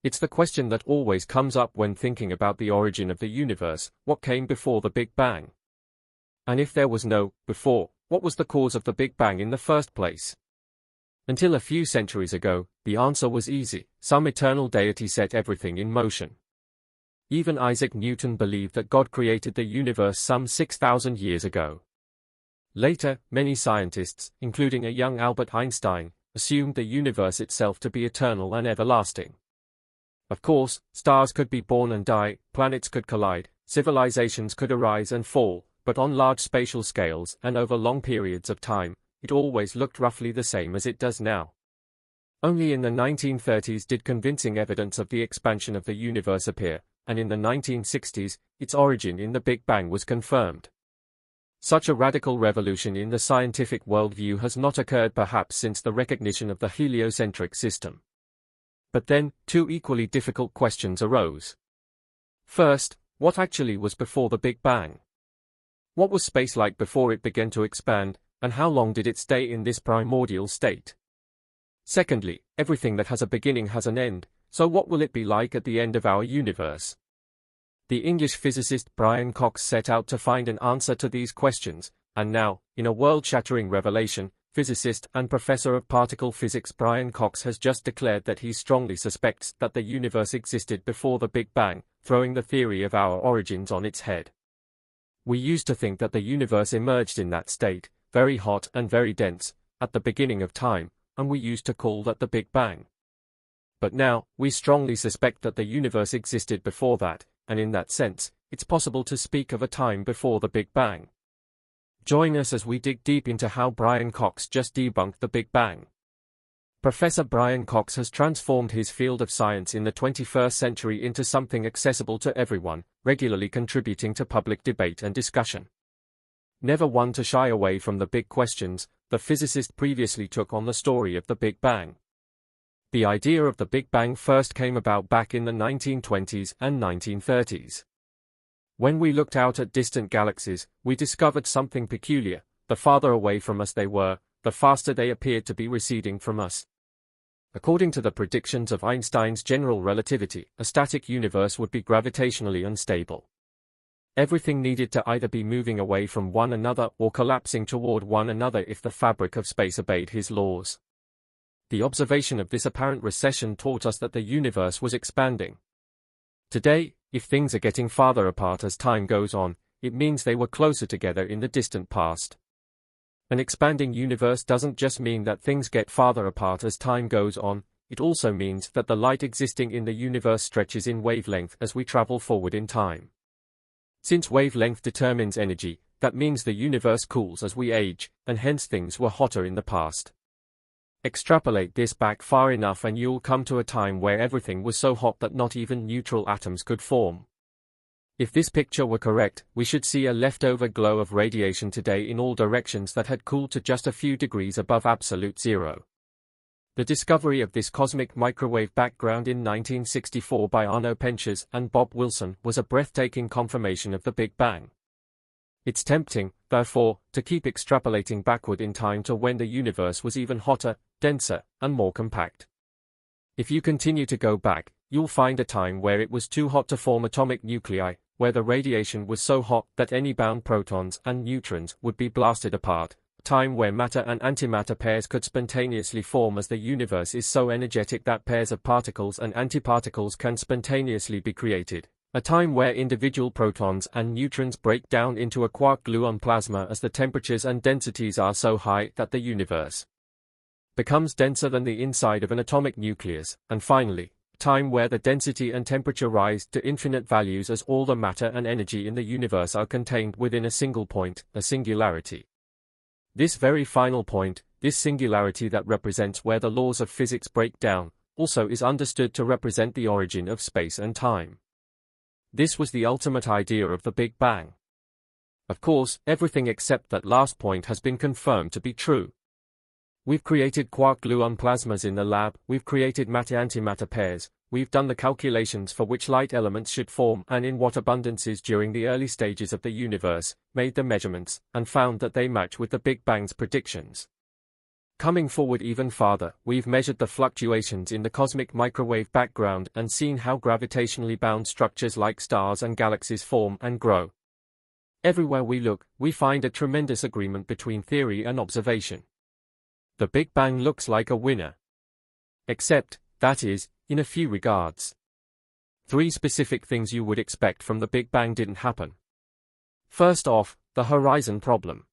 It's the question that always comes up when thinking about the origin of the universe: what came before the Big Bang? And if there was no before, what was the cause of the Big Bang in the first place? Until a few centuries ago, the answer was easy: some eternal deity set everything in motion. Even Isaac Newton believed that God created the universe some 6,000 years ago. Later, many scientists, including a young Albert Einstein, assumed the universe itself to be eternal and everlasting. Of course, stars could be born and die, planets could collide, civilizations could arise and fall, but on large spatial scales and over long periods of time, it always looked roughly the same as it does now. Only in the 1930s did convincing evidence of the expansion of the universe appear, and in the 1960s, its origin in the Big Bang was confirmed. Such a radical revolution in the scientific worldview has not occurred perhaps since the recognition of the heliocentric system. But then, two equally difficult questions arose. First, what actually was before the Big Bang? What was space like before it began to expand, and how long did it stay in this primordial state? Secondly, everything that has a beginning has an end, so what will it be like at the end of our universe? The English physicist Brian Cox set out to find an answer to these questions, and now, in a world-shattering revelation, physicist and professor of particle physics Brian Cox has just declared that he strongly suspects that the universe existed before the Big Bang, throwing the theory of our origins on its head. We used to think that the universe emerged in that state, very hot and very dense, at the beginning of time, and we used to call that the Big Bang. But now, we strongly suspect that the universe existed before that, and in that sense, it's possible to speak of a time before the Big Bang. Join us as we dig deep into how Brian Cox just debunked the Big Bang. Professor Brian Cox has transformed his field of science in the 21st century into something accessible to everyone, regularly contributing to public debate and discussion. Never one to shy away from the big questions, the physicist previously took on the story of the Big Bang. The idea of the Big Bang first came about back in the 1920s and 1930s. When we looked out at distant galaxies, we discovered something peculiar: the farther away from us they were, the faster they appeared to be receding from us. According to the predictions of Einstein's general relativity, a static universe would be gravitationally unstable. Everything needed to either be moving away from one another or collapsing toward one another if the fabric of space obeyed his laws. The observation of this apparent recession taught us that the universe was expanding. Today, if things are getting farther apart as time goes on, it means they were closer together in the distant past. An expanding universe doesn't just mean that things get farther apart as time goes on, it also means that the light existing in the universe stretches in wavelength as we travel forward in time. Since wavelength determines energy, that means the universe cools as we age, and hence things were hotter in the past. Extrapolate this back far enough and you'll come to a time where everything was so hot that not even neutral atoms could form. If this picture were correct, we should see a leftover glow of radiation today in all directions that had cooled to just a few degrees above absolute zero. The discovery of this cosmic microwave background in 1964 by Arno Penzias and Bob Wilson was a breathtaking confirmation of the Big Bang. It's tempting, therefore, to keep extrapolating backward in time to when the universe was even hotter, denser, and more compact. If you continue to go back, you'll find a time where it was too hot to form atomic nuclei, where the radiation was so hot that any bound protons and neutrons would be blasted apart, a time where matter and antimatter pairs could spontaneously form as the universe is so energetic that pairs of particles and antiparticles can spontaneously be created. A time where individual protons and neutrons break down into a quark-gluon plasma as the temperatures and densities are so high that the universe becomes denser than the inside of an atomic nucleus, and finally, a time where the density and temperature rise to infinite values as all the matter and energy in the universe are contained within a single point, a singularity. This very final point, this singularity that represents where the laws of physics break down, also is understood to represent the origin of space and time. This was the ultimate idea of the Big Bang. Of course, everything except that last point has been confirmed to be true. We've created quark-gluon plasmas in the lab, we've created matter-antimatter pairs, we've done the calculations for which light elements should form and in what abundances during the early stages of the universe, made the measurements, and found that they match with the Big Bang's predictions. Coming forward even farther, we've measured the fluctuations in the cosmic microwave background and seen how gravitationally bound structures like stars and galaxies form and grow. Everywhere we look, we find a tremendous agreement between theory and observation. The Big Bang looks like a winner. Except, that is, in a few regards. 3 specific things you would expect from the Big Bang didn't happen. First off, the horizon problem.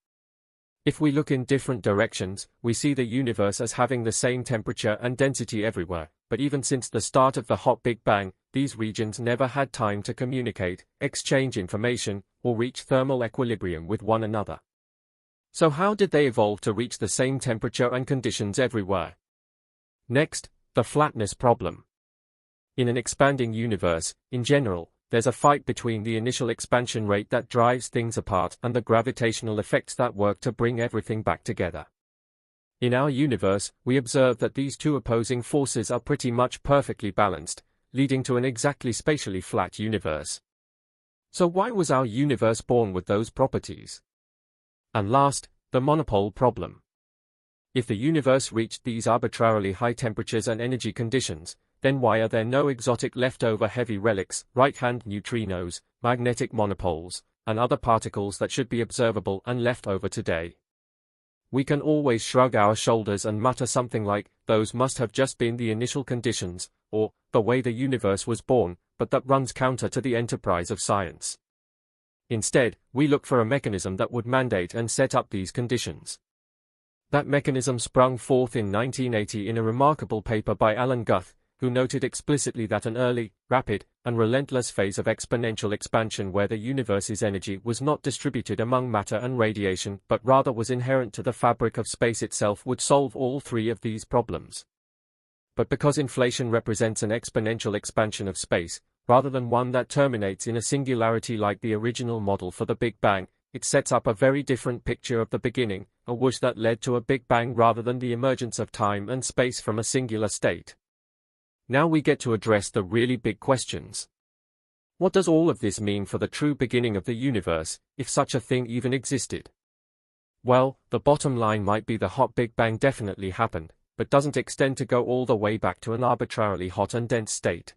If we look in different directions, we see the universe as having the same temperature and density everywhere, but even since the start of the hot Big Bang, these regions never had time to communicate, exchange information, or reach thermal equilibrium with one another. So how did they evolve to reach the same temperature and conditions everywhere? Next, the flatness problem. In an expanding universe, in general, there's a fight between the initial expansion rate that drives things apart and the gravitational effects that work to bring everything back together. In our universe, we observe that these 2 opposing forces are pretty much perfectly balanced, leading to an exactly spatially flat universe. So why was our universe born with those properties? And last, the monopole problem. If the universe reached these arbitrarily high temperatures and energy conditions, then why are there no exotic leftover heavy relics, right-hand neutrinos, magnetic monopoles, and other particles that should be observable and left over today? We can always shrug our shoulders and mutter something like, those must have just been the initial conditions, or, the way the universe was born, but that runs counter to the enterprise of science. Instead, we look for a mechanism that would mandate and set up these conditions. That mechanism sprung forth in 1980 in a remarkable paper by Alan Guth, who noted explicitly that an early, rapid, and relentless phase of exponential expansion where the universe's energy was not distributed among matter and radiation but rather was inherent to the fabric of space itself would solve all 3 of these problems. But because inflation represents an exponential expansion of space, rather than one that terminates in a singularity like the original model for the Big Bang, it sets up a very different picture of the beginning, a whoosh that led to a Big Bang rather than the emergence of time and space from a singular state. Now we get to address the really big questions. What does all of this mean for the true beginning of the universe, if such a thing even existed? Well, the bottom line might be the hot Big Bang definitely happened, but doesn't extend to go all the way back to an arbitrarily hot and dense state.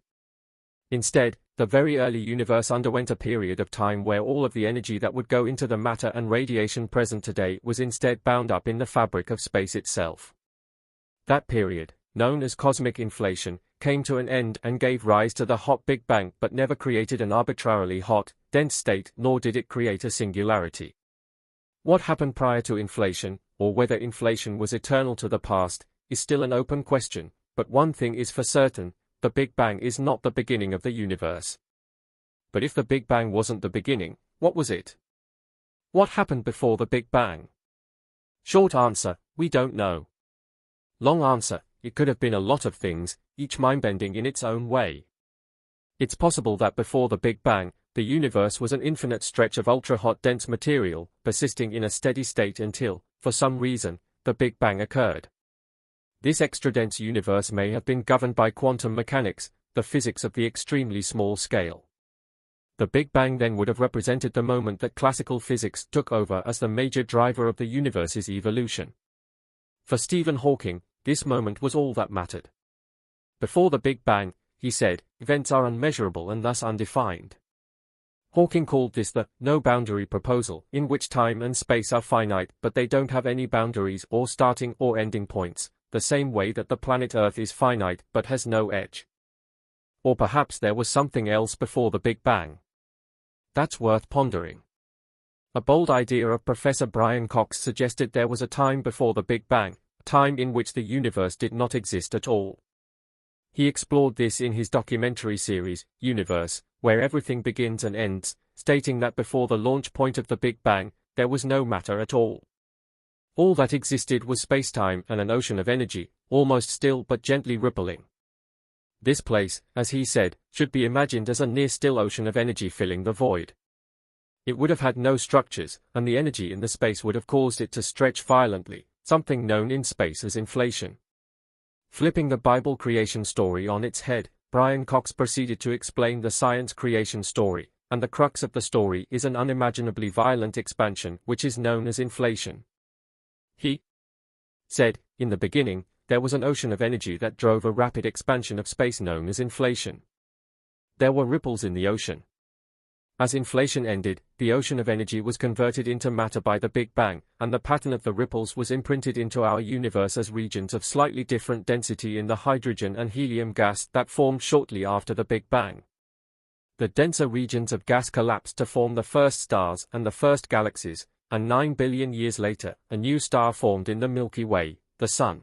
Instead, the very early universe underwent a period of time where all of the energy that would go into the matter and radiation present today was instead bound up in the fabric of space itself. That period, known as cosmic inflation, came to an end and gave rise to the hot Big Bang but never created an arbitrarily hot, dense state nor did it create a singularity. What happened prior to inflation, or whether inflation was eternal to the past, is still an open question, but one thing is for certain, the Big Bang is not the beginning of the universe. But if the Big Bang wasn't the beginning, what was it? What happened before the Big Bang? Short answer, we don't know. Long answer, it could have been a lot of things, each mind-bending in its own way. It's possible that before the Big Bang, the universe was an infinite stretch of ultra-hot dense material, persisting in a steady state until, for some reason, the Big Bang occurred. This extra-dense universe may have been governed by quantum mechanics, the physics of the extremely small scale. The Big Bang then would have represented the moment that classical physics took over as the major driver of the universe's evolution. For Stephen Hawking, this moment was all that mattered. Before the Big Bang, he said, events are unmeasurable and thus undefined. Hawking called this the no-boundary proposal, in which time and space are finite but they don't have any boundaries or starting or ending points, the same way that the planet Earth is finite but has no edge. Or perhaps there was something else before the Big Bang. That's worth pondering. A bold idea of Professor Brian Cox suggested there was a time before the Big Bang, a time in which the universe did not exist at all. He explored this in his documentary series, Universe, where everything begins and ends, stating that before the launch point of the Big Bang, there was no matter at all. All that existed was spacetime and an ocean of energy, almost still but gently rippling. This place, as he said, should be imagined as a near-still ocean of energy filling the void. It would have had no structures, and the energy in the space would have caused it to stretch violently, something known in space as inflation. Flipping the Bible creation story on its head, Brian Cox proceeded to explain the science creation story, and the crux of the story is an unimaginably violent expansion which is known as inflation. He said, "In the beginning, there was an ocean of energy that drove a rapid expansion of space known as inflation. There were ripples in the ocean. As inflation ended, the ocean of energy was converted into matter by the Big Bang, and the pattern of the ripples was imprinted into our universe as regions of slightly different density in the hydrogen and helium gas that formed shortly after the Big Bang. The denser regions of gas collapsed to form the first stars and the first galaxies, and 9 billion years later, a new star formed in the Milky Way, the Sun.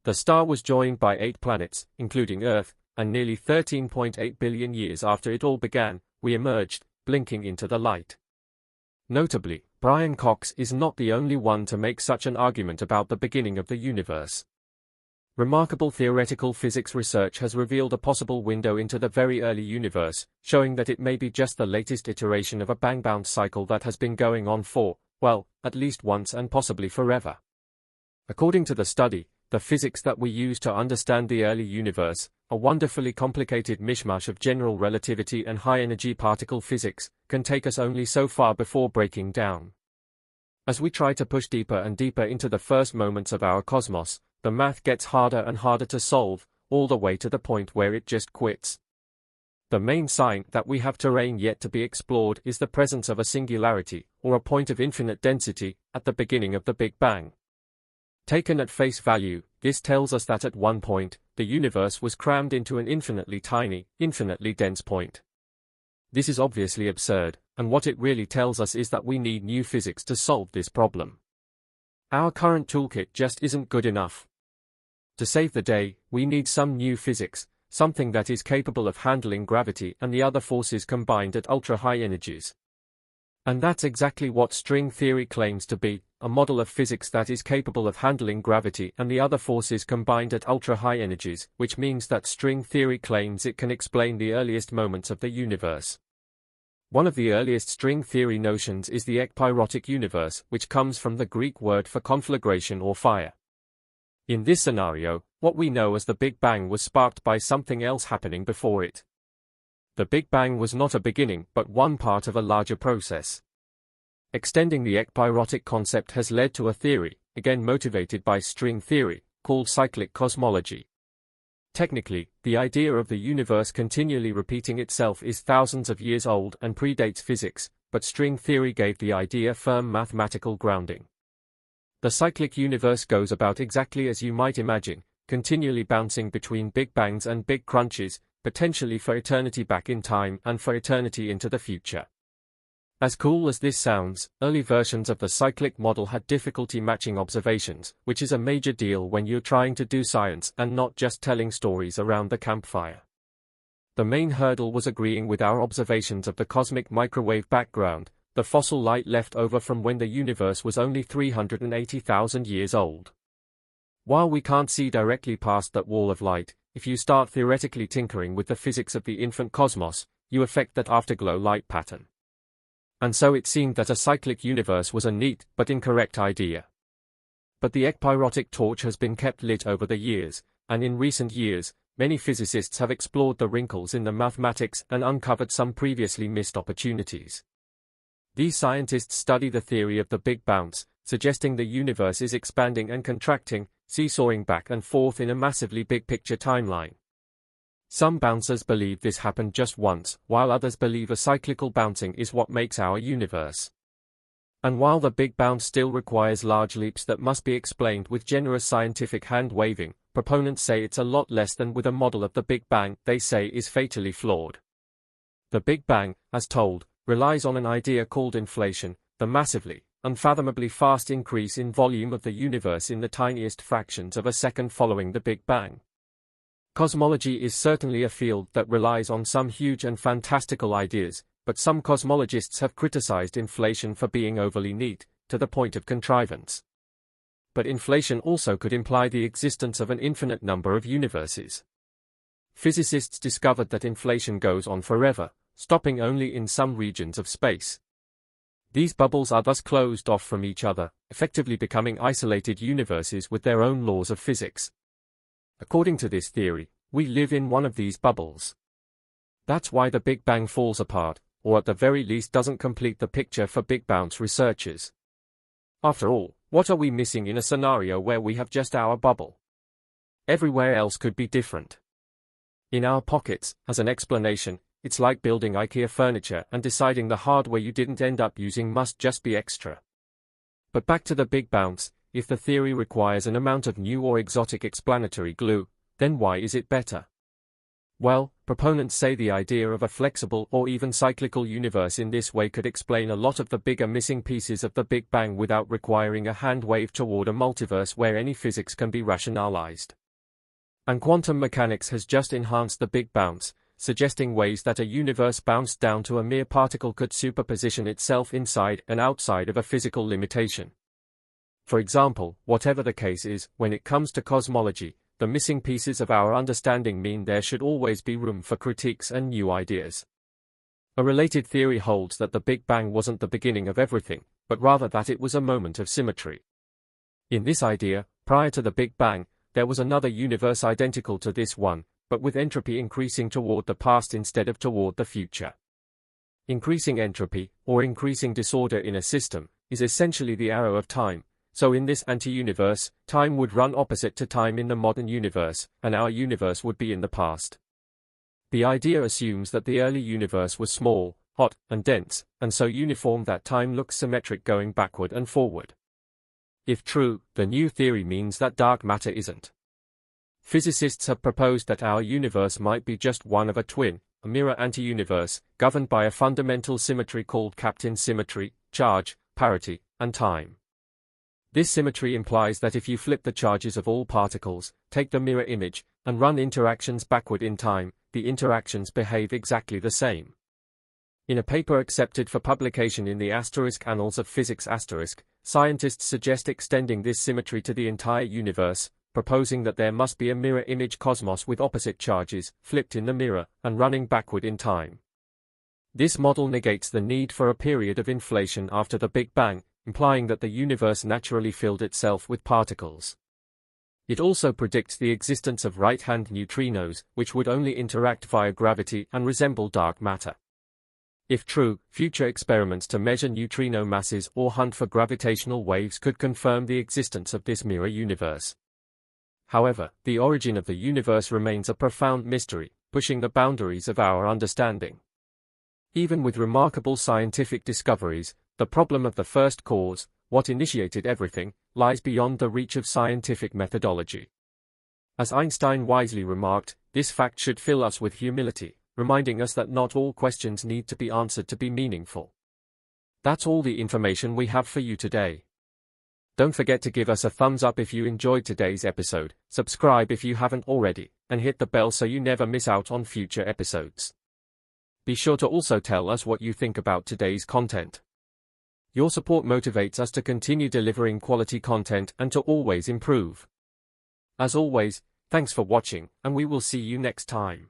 The star was joined by 8 planets, including Earth, and nearly 13.8 billion years after it all began, we emerged, blinking into the light." Notably, Brian Cox is not the only one to make such an argument about the beginning of the universe. Remarkable theoretical physics research has revealed a possible window into the very early universe, showing that it may be just the latest iteration of a bang-bounce cycle that has been going on for, well, at least once and possibly forever. According to the study, the physics that we use to understand the early universe, a wonderfully complicated mishmash of general relativity and high-energy particle physics, can take us only so far before breaking down. As we try to push deeper and deeper into the first moments of our cosmos, the math gets harder and harder to solve, all the way to the point where it just quits. The main sign that we have terrain yet to be explored is the presence of a singularity, or a point of infinite density, at the beginning of the Big Bang. Taken at face value, this tells us that at one point, the universe was crammed into an infinitely tiny, infinitely dense point. This is obviously absurd, and what it really tells us is that we need new physics to solve this problem. Our current toolkit just isn't good enough. To save the day, we need some new physics, something that is capable of handling gravity and the other forces combined at ultra-high energies. And that's exactly what string theory claims to be, a model of physics that is capable of handling gravity and the other forces combined at ultra-high energies, which means that string theory claims it can explain the earliest moments of the universe. One of the earliest string theory notions is the ekpyrotic universe, which comes from the Greek word for conflagration or fire. In this scenario, what we know as the Big Bang was sparked by something else happening before it. The Big Bang was not a beginning but one part of a larger process. Extending the ekpyrotic concept has led to a theory, again motivated by string theory, called cyclic cosmology. Technically, the idea of the universe continually repeating itself is thousands of years old and predates physics, but string theory gave the idea firm mathematical grounding. The cyclic universe goes about exactly as you might imagine, continually bouncing between Big Bangs and Big Crunches, potentially for eternity back in time and for eternity into the future. As cool as this sounds, early versions of the cyclic model had difficulty matching observations, which is a major deal when you're trying to do science and not just telling stories around the campfire. The main hurdle was agreeing with our observations of the cosmic microwave background, the fossil light left over from when the universe was only 380,000 years old. While we can't see directly past that wall of light, if you start theoretically tinkering with the physics of the infant cosmos, you affect that afterglow light pattern. And so it seemed that a cyclic universe was a neat but incorrect idea. But the ekpyrotic torch has been kept lit over the years, and in recent years, many physicists have explored the wrinkles in the mathematics and uncovered some previously missed opportunities. These scientists study the theory of the Big Bounce, suggesting the universe is expanding and contracting, seesawing back and forth in a massively big-picture timeline. Some bouncers believe this happened just once, while others believe a cyclical bouncing is what makes our universe. And while the Big Bounce still requires large leaps that must be explained with generous scientific hand-waving, proponents say it's a lot less than with a model of the Big Bang they say is fatally flawed. The Big Bang, as told, relies on an idea called inflation, the massively, unfathomably fast increase in volume of the universe in the tiniest fractions of a second following the Big Bang. Cosmology is certainly a field that relies on some huge and fantastical ideas, but some cosmologists have criticized inflation for being overly neat, to the point of contrivance. But inflation also could imply the existence of an infinite number of universes. Physicists discovered that inflation goes on forever, stopping only in some regions of space. These bubbles are thus closed off from each other, effectively becoming isolated universes with their own laws of physics. According to this theory, we live in one of these bubbles. That's why the Big Bang falls apart, or at the very least doesn't complete the picture for Big Bounce researchers. After all, What are we missing in a scenario where we have just our bubble? Everywhere else could be different. In our pockets, as an explanation, it's like building IKEA furniture and deciding the hardware you didn't end up using must just be extra. But back to the big bounce, if the theory requires an amount of new or exotic explanatory glue, then why is it better? Well, proponents say the idea of a flexible or even cyclical universe in this way could explain a lot of the bigger missing pieces of the Big Bang without requiring a hand wave toward a multiverse where any physics can be rationalized. And quantum mechanics has just enhanced the big bounce, suggesting ways that a universe bounced down to a mere particle could superposition itself inside and outside of a physical limitation. For example, whatever the case is, when it comes to cosmology, the missing pieces of our understanding mean there should always be room for critiques and new ideas. A related theory holds that the Big Bang wasn't the beginning of everything, but rather that it was a moment of symmetry. In this idea, prior to the Big Bang, there was another universe identical to this one, but with entropy increasing toward the past instead of toward the future. Increasing entropy, or increasing disorder in a system, is essentially the arrow of time. So in this anti-universe, time would run opposite to time in the modern universe, and our universe would be in the past. The idea assumes that the early universe was small, hot, and dense, and so uniform that time looks symmetric going backward and forward. If true, the new theory means that dark matter isn't. Physicists have proposed that our universe might be just one of a twin, a mirror anti-universe, governed by a fundamental symmetry called Kaplan symmetry, charge, parity, and time. This symmetry implies that if you flip the charges of all particles, take the mirror image, and run interactions backward in time, the interactions behave exactly the same. In a paper accepted for publication in the Annals of Physics *, scientists suggest extending this symmetry to the entire universe, proposing that there must be a mirror image cosmos with opposite charges, flipped in the mirror, and running backward in time. This model negates the need for a period of inflation after the Big Bang, implying that the universe naturally filled itself with particles. It also predicts the existence of right-hand neutrinos, which would only interact via gravity and resemble dark matter. If true, future experiments to measure neutrino masses or hunt for gravitational waves could confirm the existence of this mirror universe. However, the origin of the universe remains a profound mystery, pushing the boundaries of our understanding. Even with remarkable scientific discoveries, the problem of the first cause, what initiated everything, lies beyond the reach of scientific methodology. As Einstein wisely remarked, this fact should fill us with humility, reminding us that not all questions need to be answered to be meaningful. That's all the information we have for you today. Don't forget to give us a thumbs up if you enjoyed today's episode, subscribe if you haven't already, and hit the bell so you never miss out on future episodes. Be sure to also tell us what you think about today's content. Your support motivates us to continue delivering quality content and to always improve. As always, thanks for watching, and we will see you next time.